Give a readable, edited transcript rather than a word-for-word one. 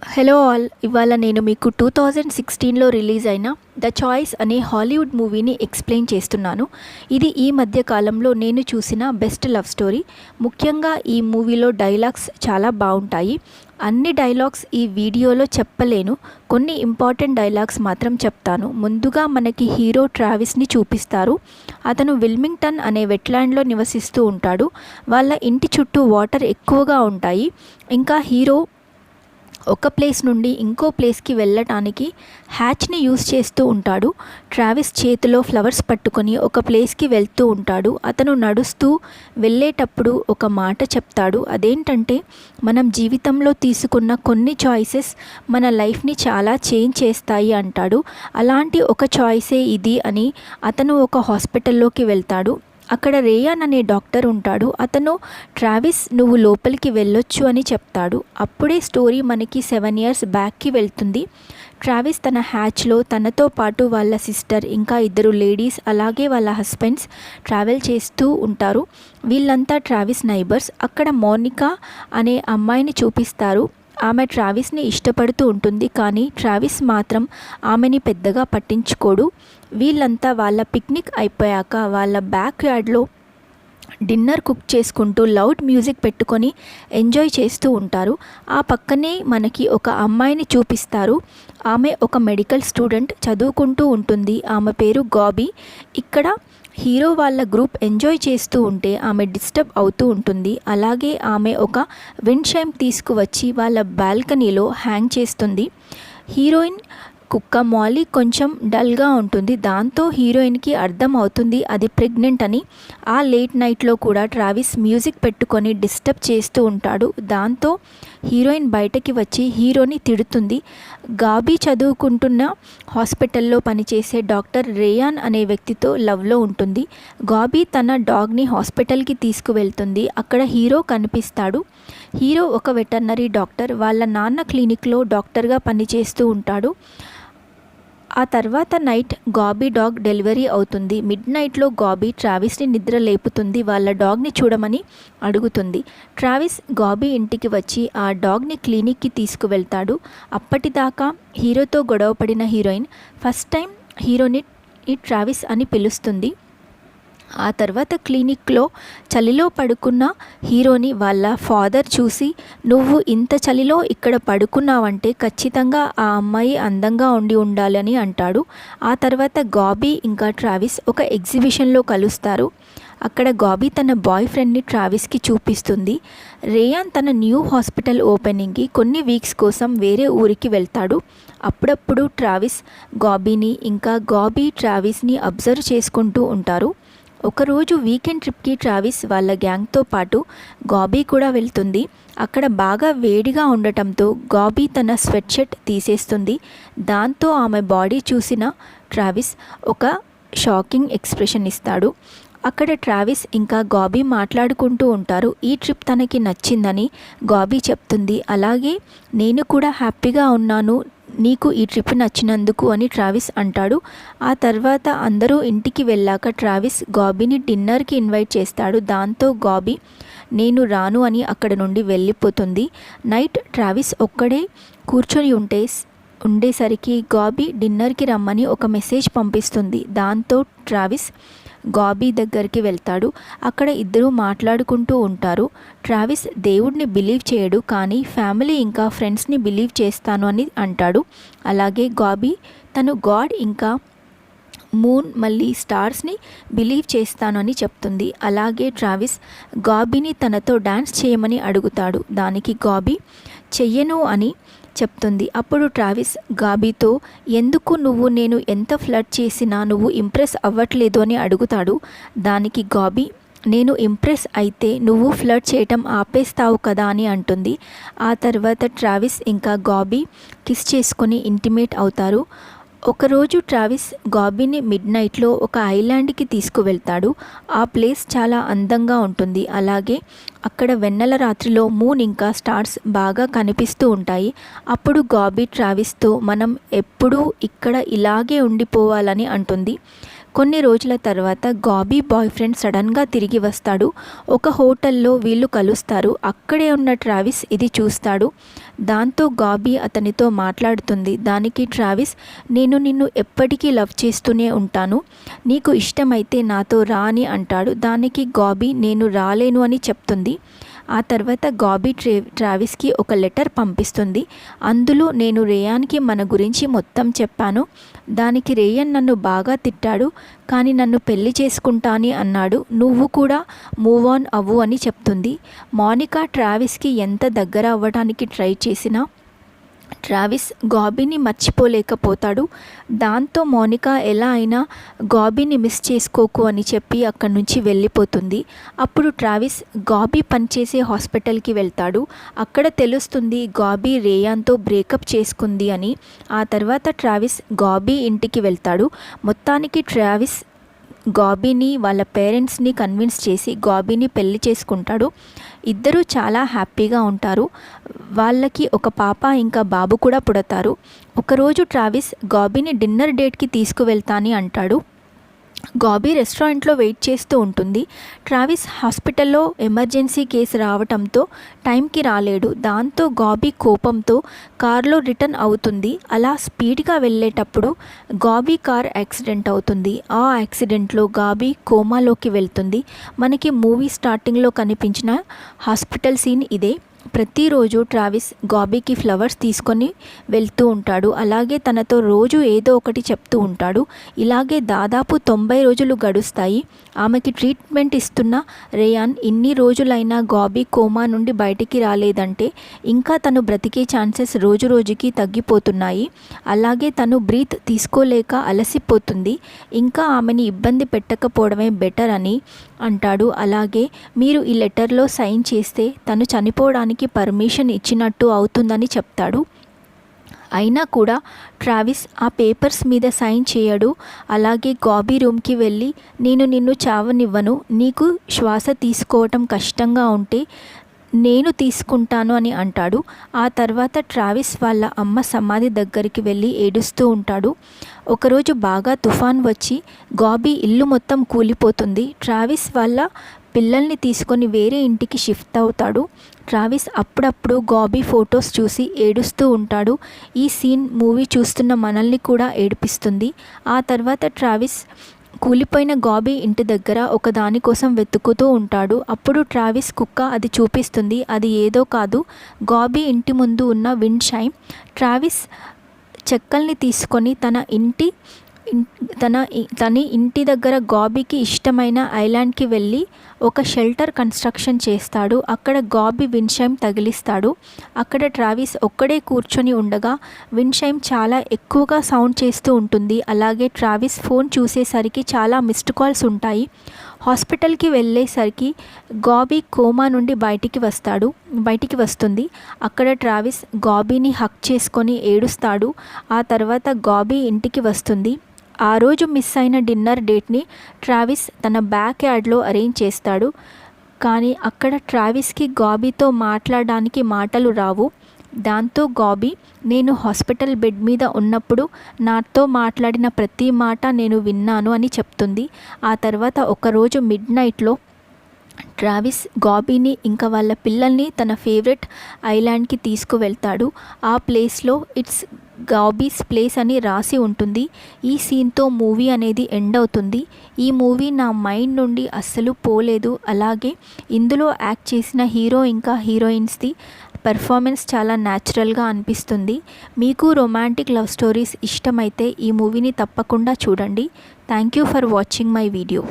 Hello all, ఇవాళ నేను మీకు 2016లో రిలీజ్ అయిన ద చాయిస్ అనే హాలీవుడ్ మూవీని ఎక్స్ప్లెయిన్ చేస్తున్నాను. ఇది ఈ మధ్య కాలంలో నేను చూసిన బెస్ట్ లవ్ స్టోరీ. ముఖ్యంగా ఈ మూవీలో డైలాగ్స్ చాలా బాగుంటాయి. అన్ని డైలాగ్స్ ఈ వీడియోలో చెప్పలేను, కొన్ని ఇంపార్టెంట్ డైలాగ్స్ మాత్రం చెప్తాను. ముందుగా మనకి హీరో ట్రావిస్ని చూపిస్తారు. అతను విల్మింగ్టన్ అనే వెట్లాండ్లో నివసిస్తూ ఉంటాడు. వాళ్ళ ఇంటి చుట్టూ వాటర్ ఎక్కువగా ఉంటాయి. ఇంకా హీరో ఒక ప్లేస్ నుండి ఇంకో ప్లేస్కి వెళ్ళటానికి హ్యాచ్ని యూస్ చేస్తూ ఉంటాడు. ట్రావిస్ చేతిలో ఫ్లవర్స్ పట్టుకొని ఒక ప్లేస్కి వెళ్తూ ఉంటాడు. అతను నడుస్తూ వెళ్ళేటప్పుడు ఒక మాట చెప్తాడు. అదేంటంటే, మనం జీవితంలో తీసుకున్న కొన్ని చాయిసెస్ మన లైఫ్ని చాలా చేంజ్ చేస్తాయి అంటాడు. అలాంటి ఒక చాయిసే ఇది అని అతను ఒక హాస్పిటల్లోకి వెళ్తాడు. అక్కడ రేయాన్ అనే డాక్టర్ ఉంటాడు. అతను ట్రావిస్, నువ్వు లోపలికి వెళ్ళొచ్చు అని చెప్తాడు. అప్పుడే స్టోరీ మనకి 7 years బ్యాక్కి వెళ్తుంది. ట్రావిస్ తన హ్యాచ్లో తనతో పాటు వాళ్ళ సిస్టర్, ఇంకా 2 లేడీస్, అలాగే వాళ్ళ హస్బెండ్స్ ట్రావెల్ చేస్తూ ఉంటారు. వీళ్ళంతా ట్రావిస్ నైబర్స్. అక్కడ మోనికా అనే అమ్మాయిని చూపిస్తారు. ఆమె ట్రావిస్ని ఇష్టపడుతూ ఉంటుంది, కానీ ట్రావిస్ మాత్రం ఆమెని పెద్దగా పట్టించుకోడు. వీళ్ళంతా వాళ్ళ పిక్నిక్ అయిపోయాక వాళ్ళ బ్యాక్ యార్డ్లో డిన్నర్ కుక్ చేసుకుంటూ లౌడ్ మ్యూజిక్ పెట్టుకొని ఎంజాయ్ చేస్తూ ఉంటారు. ఆ పక్కనే మనకి ఒక అమ్మాయిని చూపిస్తారు. ఆమె ఒక మెడికల్ స్టూడెంట్, చదువుకుంటూ ఉంటుంది. ఆమె పేరు గాబీ. ఇక్కడ హీరో వాళ్ళ గ్రూప్ ఎంజాయ్ చేస్తూ ఉంటే ఆమె డిస్టర్బ్ అవుతూ ఉంటుంది. అలాగే ఆమె ఒక విండ్ చైమ్ తీసుకువచ్చి వాళ్ళ బాల్కనీలో హ్యాంగ్ చేస్తుంది. హీరోయిన్ కుక్క మాలీ కొంచెం డల్గా ఉంటుంది. దాంతో హీరోయిన్కి అర్థం అవుతుంది అది ప్రెగ్నెంట్ అని. ఆ లేట్ నైట్లో కూడా ట్రావిస్ మ్యూజిక్ పెట్టుకొని డిస్టర్బ్ చేస్తూ ఉంటాడు. దాంతో హీరోయిన్ బయటకి వచ్చి హీరోని తిడుతుంది. గాబీ చదువుకుంటున్న హాస్పిటల్లో పనిచేసే డాక్టర్ రేయాన్ అనే వ్యక్తితో లవ్లో ఉంటుంది. గాబీ తన డాగ్ని హాస్పిటల్కి తీసుకువెళ్తుంది. అక్కడ హీరో కనిపిస్తాడు. హీరో ఒక వెటర్నరీ డాక్టర్. వాళ్ళ నాన్న క్లినిక్లో డాక్టర్గా పనిచేస్తూ ఉంటాడు. ఆ తర్వాత నైట్ గాబీ డాగ్ డెలివరీ అవుతుంది. మిడ్ నైట్లో గాబీ ట్రావిస్ని నిద్ర లేపుతుంది. వాళ్ళ డాగ్ని చూడమని అడుగుతుంది. ట్రావిస్ గాబీ ఇంటికి వచ్చి ఆ డాగ్ని క్లినిక్కి తీసుకువెళ్తాడు. అప్పటిదాకా హీరోతో గొడవపడిన హీరోయిన్ ఫస్ట్ టైం హీరోని ట్రావిస్ అని పిలుస్తుంది. ఆ తర్వాత క్లినిక్లో చలిలో పడుకున్న హీరోని వాళ్ళ ఫాదర్ చూసి, నువ్వు ఇంత చలిలో ఇక్కడ పడుకున్నావంటే ఖచ్చితంగా ఆ అమ్మాయి అందంగా ఉండాలని అంటాడు. ఆ తర్వాత గాబీ ఇంకా ట్రావిస్ ఒక ఎగ్జిబిషన్లో కలుస్తారు. అక్కడ గాబీ తన బాయ్ ఫ్రెండ్ని ట్రావిస్కి చూపిస్తుంది. రేయాన్ తన న్యూ హాస్పిటల్ ఓపెనింగ్కి కొన్ని వీక్స్ కోసం వేరే ఊరికి వెళ్తాడు. అప్పుడప్పుడు ట్రావిస్ గాబీని, ఇంకా గాబీ ట్రావిస్ని అబ్జర్వ్ చేసుకుంటూ ఉంటారు. ఒకరోజు వీకెండ్ ట్రిప్కి ట్రావిస్ వాళ్ళ గ్యాంగ్తో పాటు గాబీ కూడా వెళ్తుంది. అక్కడ బాగా వేడిగా ఉండటంతో గాబీ తన స్వెట్ షర్ట్ తీసేస్తుంది. దాంతో ఆమె బాడీ చూసిన ట్రావిస్ ఒక షాకింగ్ ఎక్స్ప్రెషన్ ఇస్తాడు. అక్కడ ట్రావిస్ ఇంకా గాబీ మాట్లాడుకుంటూ ఉంటారు. ఈ ట్రిప్ తనకి నచ్చిందని గాబీ చెప్తుంది. అలాగే నేను కూడా హ్యాపీగా ఉన్నాను నీకు ఈ ట్రిప్ నచ్చినందుకు అని ట్రావిస్ అంటాడు. ఆ తర్వాత అందరూ ఇంటికి వెళ్ళాక ట్రావిస్ గాబీని డిన్నర్కి ఇన్వైట్ చేస్తాడు. దాంతో గాబీ నేను రాను అని అక్కడ నుండి వెళ్ళిపోతుంది. నైట్ ట్రావిస్ ఒక్కడే కూర్చొని ఉండేసరికి గాబీ డిన్నర్కి రమ్మని ఒక మెసేజ్ పంపిస్తుంది. దాంతో ట్రావిస్ గాబీ దగ్గరికి వెళ్తాడు. అక్కడ ఇద్దరు మాట్లాడుకుంటూ ఉంటారు. ట్రావిస్ దేవుడిని బిలీవ్ చేయడు, కానీ ఫ్యామిలీ ఇంకా ఫ్రెండ్స్ని బిలీవ్ చేస్తాను అని అంటాడు. అలాగే గాబీ తను గాడ్ ఇంకా మూన్ మళ్ళీ స్టార్స్ని బిలీవ్ చేస్తాను అని చెప్తుంది. అలాగే ట్రావిస్ గాబీని తనతో డ్యాన్స్ చేయమని అడుగుతాడు. దానికి గాబీ చెయ్యను అని చెప్తుంది. అప్పుడు ట్రావిస్ గాబీతో, ఎందుకు నువ్వు నేను ఎంత ఫ్లర్ట్ చేసినా నువ్వు ఇంప్రెస్ అవ్వట్లేదు అని అడుగుతాడు. దానికి గాబీ, నేను ఇంప్రెస్ అయితే నువ్వు ఫ్లర్ట్ చేయటం ఆపేస్తావు కదా అని అంటుంది. ఆ తర్వాత ట్రావిస్ ఇంకా గాబీ కిస్ చేసుకొని ఇంటిమేట్ అవుతారు. ఒకరోజు ట్రావిస్ గాబీని మిడ్ నైట్లో ఒక ఐలాండ్కి తీసుకువెళ్తాడు. ఆ ప్లేస్ చాలా అందంగా ఉంటుంది. అలాగే అక్కడ వెన్నెల రాత్రిలో మూన్ ఇంకా స్టార్స్ బాగా కనిపిస్తూ ఉంటాయి. అప్పుడు గాబీ ట్రావిస్తో, మనం ఎప్పుడూ ఇక్కడ ఇలాగే ఉండిపోవాలని అంటుంది. కొన్ని రోజుల తర్వాత గాబీ బాయ్ ఫ్రెండ్ సడన్గా తిరిగి వస్తాడు. ఒక హోటల్లో వీళ్ళు కలుస్తారు. అక్కడే ఉన్న ట్రావిస్ ఇది చూస్తాడు. దాంతో గాబీ అతనితో మాట్లాడుతుంది. దానికి ట్రావిస్, నేను నిన్ను ఎప్పటికీ లవ్ చేస్తూనే ఉంటాను, నీకు ఇష్టమైతే నాతో రా అని అంటాడు. దానికి గాబీ నేను రాలేను అని చెప్తుంది. ఆ తర్వాత గాబీ ట్రావిస్కి ఒక లెటర్ పంపిస్తుంది. అందులో నేను రేయాన్కి మన గురించి మొత్తం చెప్పాను. దానికి రేయన్ నన్ను బాగా తిట్టాడు, కానీ నన్ను పెళ్లి చేసుకుంటా అని అన్నాడు. నువ్వు కూడా మూవ్ ఆన్ అవ్వు అని చెప్తుంది. మోనికా ట్రావిస్కి ఎంత దగ్గర అవ్వడానికి ట్రై చేసినా ట్రావిస్ గాబీని మర్చిపోలేకపోతాడు. దాంతో మోనికా ఎలా అయినా గాబీని మిస్ చేసుకోకు అని చెప్పి అక్కడి నుంచి వెళ్ళిపోతుంది. అప్పుడు ట్రావిస్ గాబీ పనిచేసే హాస్పిటల్కి వెళ్తాడు. అక్కడ తెలుస్తుంది గాబీ రేయాన్తో బ్రేకప్ చేసుకుంది అని. ఆ తర్వాత ట్రావిస్ గాబీ ఇంటికి వెళ్తాడు. మొత్తానికి ట్రావిస్ గాబీని వాళ్ళ పేరెంట్స్ని కన్విన్స్ చేసి గాబీని పెళ్లి చేసుకుంటాడు. ఇద్దరూ చాలా హ్యాపీగా ఉంటారు. వాళ్ళకి ఒక పాప ఇంకా బాబు కూడా పుడతారు. ఒకరోజు ట్రావిస్ గాబీని డిన్నర్ డేట్కి తీసుకువెళ్తానని అంటాడు. గాబీ రెస్టారెంట్లో వెయిట్ చేస్తూ ఉంటుంది. ట్రావిస్ హాస్పిటల్లో ఎమర్జెన్సీ కేసు రావటంతో టైంకి రాలేడు. దాంతో గాబీ కోపంతో కారులో రిటర్న్ అవుతుంది. అలా స్పీడ్గా వెళ్ళేటప్పుడు గాబీ కార్ యాక్సిడెంట్ అవుతుంది. ఆ యాక్సిడెంట్లో గాబీ కోమాలోకి వెళ్తుంది. మనకి మూవీ స్టార్టింగ్లో కనిపించిన హాస్పిటల్ సీన్ ఇదే. ప్రతిరోజు ట్రావిస్ గాబీకి ఫ్లవర్స్ తీసుకొని వెళ్తూ ఉంటాడు. అలాగే తనతో రోజు ఏదో ఒకటి చెప్తూ ఉంటాడు. ఇలాగే దాదాపు 90 రోజులు గడుస్తాయి. ఆమెకి ట్రీట్మెంట్ ఇస్తున్న రేయాన్ ఇన్ని రోజులైనా గాబీ కోమా నుండి బయటికి రాలేదంటే ఇంకా తను బ్రతికే ఛాన్సెస్ రోజు రోజుకి తగ్గిపోతున్నాయి. అలాగే తను బ్రీత్ తీసుకోలేక అలసిపోతుంది. ఇంకా ఆమెని ఇబ్బంది పెట్టకపోవడమే బెటర్ అని అంటాడు. అలాగే మీరు ఈ లెటర్లో సైన్ చేస్తే తను చనిపోవడానికి పర్మిషన్ ఇచ్చినట్టు అవుతుందని చెప్తాడు. అయినా కూడా ట్రావిస్ ఆ పేపర్స్ మీద సైన్ చేయడు. అలాగే గాబీ రూమ్కి వెళ్ళి నేను నిన్ను చావనివ్వను, నీకు శ్వాస తీసుకోవటం కష్టంగా ఉంటే నేను తీసుకుంటాను అని అంటాడు. ఆ తర్వాత ట్రావిస్ వాళ్ళ అమ్మ సమాధి దగ్గరికి వెళ్ళి ఏడుస్తూ ఉంటాడు. ఒకరోజు బాగా తుఫాన్ వచ్చి గాబీ ఇల్లు మొత్తం కూలిపోతుంది. ట్రావిస్ వాళ్ళ పిల్లల్ని తీసుకొని వేరే ఇంటికి షిఫ్ట్ అవుతాడు. ట్రావిస్ అప్పుడప్పుడు గాబీ ఫొటోస్ చూసి ఏడుస్తూ ఉంటాడు. ఈ సీన్ మూవీ చూస్తున్న మనల్ని కూడా ఏడిపిస్తుంది. ఆ తర్వాత ట్రావిస్ కూలిపోయిన గాబీ ఇంటి దగ్గర ఒక దాని కోసం వెతుకుతూ ఉంటాడు. అప్పుడు ట్రావిస్ కుక్క అది చూపిస్తుంది. అది ఏదో కాదు, గాబీ ఇంటి ముందు ఉన్న విండ్ చైమ్. ట్రావిస్ చెక్కల్ని తీసుకొని తన ఇంటి దగ్గర గాబీకి ఇష్టమైన ఐలాండ్కి వెళ్ళి ఒక షెల్టర్ కన్స్ట్రక్షన్ చేస్తాడు. అక్కడ గాబీ విండ్ చైమ్ తగిలిస్తాడు. అక్కడ ట్రావిస్ ఒక్కడే కూర్చొని ఉండగా విండ్ చైమ్ చాలా ఎక్కువగా సౌండ్ చేస్తూ ఉంటుంది. అలాగే ట్రావిస్ ఫోన్ చూసేసరికి చాలా మిస్డ్ కాల్స్ ఉంటాయి. హాస్పిటల్కి వెళ్ళేసరికి గాబీ కోమా నుండి బయటికి వస్తుంది. అక్కడ ట్రావిస్ గాబీని హక్ చేసుకొని ఏడుస్తాడు. ఆ తర్వాత గాబీ ఇంటికి వస్తుంది. ఆ రోజు మిస్ అయిన డిన్నర్ డేట్ని ట్రావిస్ తన బ్యాక్ యార్డ్లో అరేంజ్ చేస్తాడు. కానీ అక్కడ ట్రావిస్కి గాబీతో మాట్లాడడానికి మాటలు రావు. దాంతో గాబీ నేను హాస్పిటల్ బెడ్ మీద ఉన్నప్పుడు నాతో మాట్లాడిన ప్రతి మాట నేను విన్నాను అని చెప్తుంది. ఆ తర్వాత ఒకరోజు మిడ్ నైట్లో ట్రావిస్ గాబీని ఇంకా వాళ్ళ పిల్లల్ని తన ఫేవరెట్ ఐలాండ్కి తీసుకువెళ్తాడు. ఆ ప్లేస్లో ఇట్స్ గాబీస్ ప్లేస్ అని రాసి ఉంటుంది. ఈ సీన్తో మూవీ అనేది ఎండ్ అవుతుంది. ఈ మూవీ నా మైండ్ నుండి అస్సలు పోలేదు. అలాగే ఇందులో యాక్ట్ చేసిన హీరో ఇంకా హీరోయిన్స్ది పెర్ఫార్మెన్స్ చాలా న్యాచురల్గా అనిపిస్తుంది. మీకు రొమాంటిక్ లవ్ స్టోరీస్ ఇష్టమైతే ఈ మూవీని తప్పకుండా చూడండి. Thank you for watching my video.